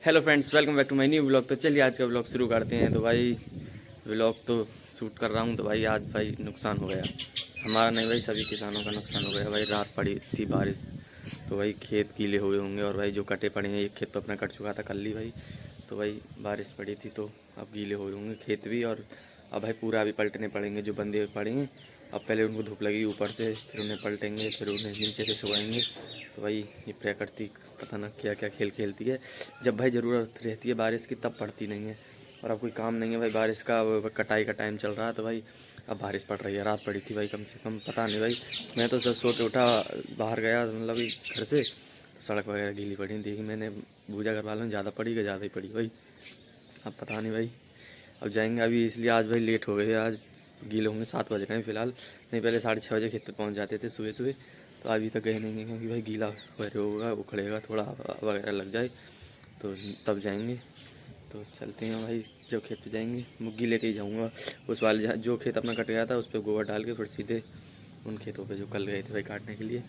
Hello friends, welcome back to my new blog. तो चलिए आज का ब्लॉग शुरू करते हैं। तो भाई ब्लॉग तो शूट कर रहा हूँ। तो भाई आज भाई नुकसान हो गया हमारा, नहीं भाई सभी किसानों का नुकसान हो गया भाई। रात पड़ी थी बारिश, तो भाई खेत गीले हो गए होंगे। और भाई जो कटे पड़े हैं, एक खेत तो अपना कट चुका था कल ही भाई। तो भाई बारिश पड़ी थी तो अब गीले हो गए होंगे खेत भी। और अब भाई पूरा अभी पलटने पड़ेंगे जो बंदे पड़े हैं। अब पहले उनको धूप लगी ऊपर से, फिर उन्हें पलटेंगे, फिर उन्हें नीचे से सुखाएंगे। तो भाई ये प्रकृति पता ना क्या क्या खेल खेलती है। जब भाई ज़रूरत रहती है बारिश की तब पड़ती नहीं है। और अब कोई काम नहीं है भाई बारिश का, अब कटाई का टाइम चल रहा है। तो भाई अब बारिश पड़ रही है। रात पड़ी थी भाई कम से कम, पता नहीं भाई। मैं तो जब सो के उठा, बाहर गया मतलब घर से, सड़क वगैरह गीली पड़ी देखी मैंने। पूजा करवा लूँ, ज़्यादा पड़ी कि ज़्यादा ही पड़ी भाई, अब पता नहीं भाई। अब जाएंगे अभी, इसलिए आज भाई लेट हो गए। आज गीले होंगे, 7 बज रहे हैं फ़िलहाल। नहीं पहले 6:30 बजे खेत पे पहुंच जाते थे सुबह सुबह। तो अभी तक गए नहीं हैं क्योंकि भाई गीला वगैरह होगा, उखड़ेगा, थोड़ा हवा वगैरह लग जाए तो तब जाएंगे। तो चलते हैं भाई। जब खेत पे जाएंगे मुग्गी लेके ही जाऊँगा। उस वाले जो खेत अपना कट गया था उस पर गोबर डाल के फिर सीधे उन खेतों पे जो कल गए थे भाई काटने के लिए,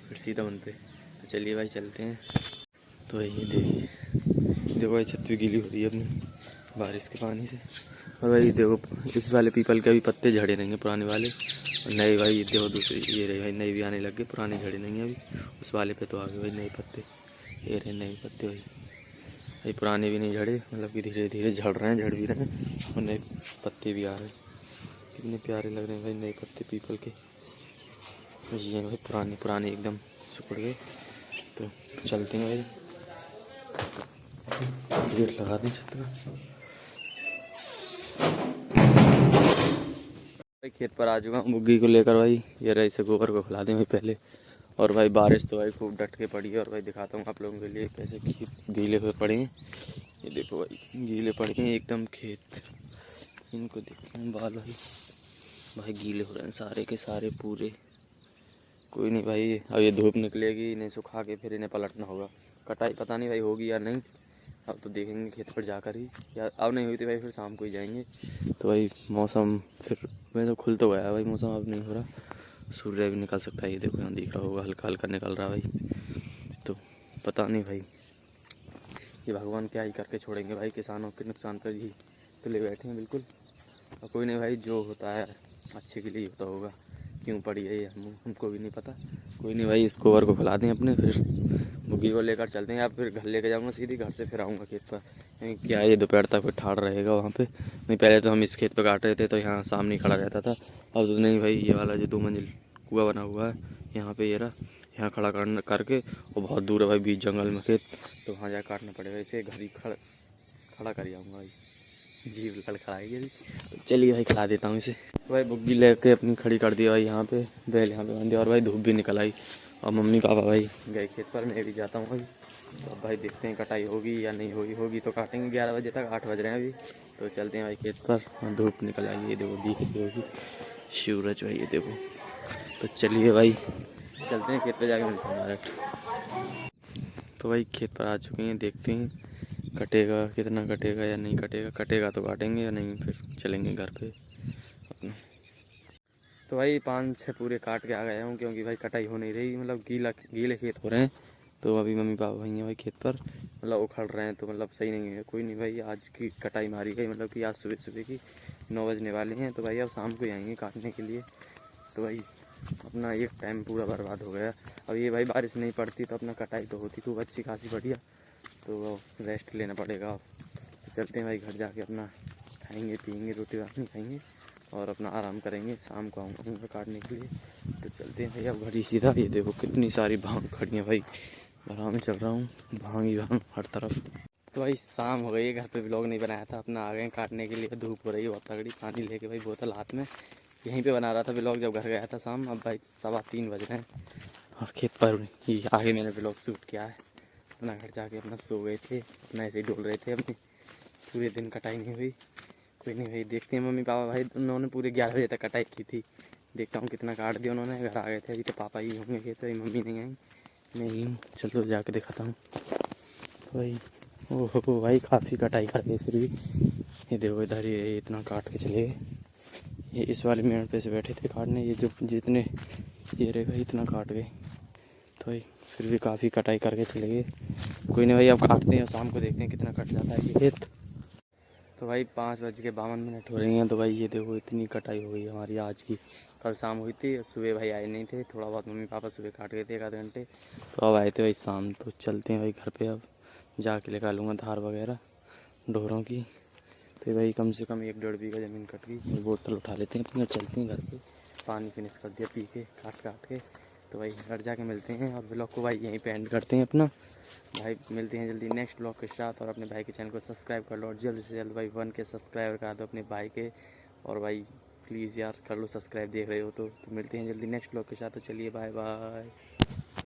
फिर सीधा उन पे। तो चलिए भाई चलते हैं। तो ये देखो भाई छत भी गीली हो रही है अपनी बारिश के पानी से। और भाई देखो इस वाले पीपल के अभी पत्ते झड़े नहीं हैं, पुराने वाले। और नए भाई देखो दूसरे ये रहे भाई, नए भी आने लग गए, पुराने झड़े नहीं हैं अभी। उस वाले पे तो आ गए भाई नए पत्ते, ये रहे नए पत्ते भाई। भाई पुराने भी नहीं झड़े, मतलब कि धीरे धीरे झड़ रहे हैं, झड़ भी रहे हैं और नए पत्ते भी आ रहे हैं। कितने प्यारे लग रहे हैं भाई नए पत्ते पीपल के। ये भाई पुराने पुराने एकदम सुखड़ गए। तो चलते हैं भाई, गेट लगा दें छत का। भाई खेत पर आ चुका हूँ मुर्गी को लेकर भाई। ये रहे, इसे गोबर को खिला दें भाई पहले। और भाई बारिश तो भाई खूब डट के पड़ी है। और भाई दिखाता हूँ आप लोगों के लिए कैसे खेत गीले हुए पड़े हैं। ये देखो भाई गीले पड़े हैं एकदम खेत। इनको देखते हैं बाल भाई गीले हो रहे हैं सारे के सारे पूरे। कोई नहीं भाई, अब ये धूप निकलेगी, इन्हें सुखा के फिर इन्हें पलटना होगा। कटाई पता नहीं भाई होगी या नहीं, अब तो देखेंगे खेत पर जाकर ही। या अब नहीं हुई तो भाई फिर शाम को ही जाएंगे। तो भाई मौसम फिर मैं तो खुल तो गया भाई मौसम, अब नहीं हो रहा। सूर्य भी निकल सकता है, ये देखो यहाँ दिख रहा होगा, हल्का हल्का निकल रहा है भाई। तो पता नहीं भाई, ये भगवान क्या ही करके छोड़ेंगे भाई। किसानों के नुकसान पर ही तो ले बैठे हैं बिल्कुल। और कोई नहीं भाई, जो होता है अच्छे के लिए ही होता होगा। क्यों पड़ी है ये हमको भी नहीं पता। कोई नहीं भाई, इसको गोबर को खिला दें अपने, फिर मुर्गी को लेकर चलते हैं। या फिर घर लेकर जाऊँगा सीधी, घर से फिर आऊँगा खेत पर। क्या है ये दोपहर तक फिर ठाड़ रहेगा वहाँ पे। नहीं पहले तो हम इस खेत पे काट रहे थे तो यहाँ सामने खड़ा रहता था। अब तो नहीं भाई, ये वाला जो 2 मंजिल कुआं बना हुआ है यहाँ पे, ये रहा, यहाँ खड़ा करके। और बहुत दूर है भाई बीच जंगल में खेत, तो वहाँ जाकर काटना पड़ेगा। इसे घर ही खड़ा कर जाऊँगा भाई। जी बिल्कुल खड़ाएगी अभी। तो चलिए भाई खिला देता हूँ इसे। तो भाई बुग्गी लेके अपनी खड़ी कर दिया भाई यहाँ पे, बैल यहाँ पे बांध दिया। और भाई धूप भी निकल आई और मम्मी पापा भाई गए खेत पर, मैं भी जाता हूँ भाई। तो अब भाई देखते हैं कटाई होगी या नहीं होगी। होगी तो काटेंगे 11 बजे तक, 8 बज रहे हैं अभी। तो चलते हैं भाई खेत पर, और धूप निकल आई, ये देखो दिख रही होगी सूरज भाई, ये देखो। तो चलिए भाई चलते हैं खेत पर, जाके मिलते हैं डायरेक्ट। तो भाई खेत पर आ चुके हैं, देखते हैं कटेगा कितना, कटेगा या नहीं कटेगा। कटेगा तो काटेंगे, या नहीं फिर चलेंगे घर पे अपना। तो भाई 5-6 पूरे काट के आ गया हूँ, क्योंकि भाई कटाई हो नहीं रही, मतलब गीले खेत हो रहे हैं। तो अभी मम्मी पापा भाई हैं भाई खेत पर, मतलब उखड़ रहे हैं, तो मतलब सही नहीं है। कोई नहीं भाई, आज की कटाई मारी गई, मतलब कि आज सुबह सुबह की 9 बजने वाले हैं। तो भाई अब शाम को आएंगे काटने के लिए। तो भाई अपना एक टाइम पूरा बर्बाद हो गया। अब ये भाई बारिश नहीं पड़ती तो अपना कटाई तो होती खूब अच्छी खासी बढ़िया। तो रेस्ट लेना पड़ेगा अब। तो चलते हैं भाई घर जाके अपना खाएंगे पिएंगे, रोटी रानी खाएंगे और अपना आराम करेंगे। शाम को आऊँगा काटने के लिए। तो चलते हैं भाई अब घर ही सीधा। ये देखो कितनी सारी भांग खड़ी हैं भाई, आराम में चल रहा हूँ, भांग ही भांग हर तरफ। तो भाई शाम हो गई है, घर पे व्लॉग नहीं बनाया था अपना, आ गए काटने के लिए। धूप हो रही है बहुत तगड़ी, पानी लेके भाई बोतल हाथ में, यहीं पे बना रहा था व्लॉग जब घर गया था शाम। अब भाई 3:15 बज रहे हैं और खेत पर ही आगे मैंने व्लॉग शूट किया है। अपना घर जाके अपना सो गए थे, अपना ऐसे ही डोल रहे थे अपने, पूरे दिन कटाई नहीं हुई। कोई नहीं भाई, देखते हैं मम्मी पापा भाई उन्होंने पूरे 11 बजे तक कटाई की थी। देखता हूँ कितना काट दिया उन्होंने। घर आ गए थे अभी, तो पापा ही होंगे खेत, तो मम्मी नहीं आई, मैं ही हूँ। चलो जाके दिखाता हूँ। तो भाई ओहो भाई काफ़ी कटाई कर गई फिर भी। ये देखो इधर ये इतना काट के चले गए। ये इस वाले मेड़ पे से बैठे थे काटने, ये जो जितने ये रहे भाई इतना काट गए। तो भाई फिर भी काफ़ी कटाई करके चले गए। कोई नहीं भाई, अब काटते हैं, शाम को देखते हैं कितना कट जाता है ये खेत। तो भाई 5:52 हो रही हैं। तो भाई ये देखो इतनी कटाई हो गई हमारी आज की। कल शाम हुई थी, सुबह भाई आए नहीं थे, थोड़ा बहुत मम्मी पापा सुबह काट गए थे 1 आध घंटे, तो अब आए थे भाई शाम। तो चलते हैं भाई घर पे, अब जाके निकालूंगा धार वगैरह ढोरों की। तो भाई कम से कम 1-1.5 बीघा ज़मीन कट गई। बोतल उठा लेते हैं अपनी और चलते हैं घर पे। पानी फिनिश कर दिया पी के काट के। तो भाई घर जाके मिलते हैं और ब्लॉग को भाई यहीं पे एंड करते हैं अपना। भाई मिलते हैं जल्दी नेक्स्ट ब्लॉग के साथ। और अपने भाई के चैनल को सब्सक्राइब कर लो और जल्द से जल्द भाई 1K सब्सक्राइबर करा दो अपने भाई के। और भाई प्लीज़ यार कर लो सब्सक्राइब, देख रहे हो तो मिलते हैं जल्दी नेक्स्ट ब्लॉग के साथ। तो चलिए बाय बाय।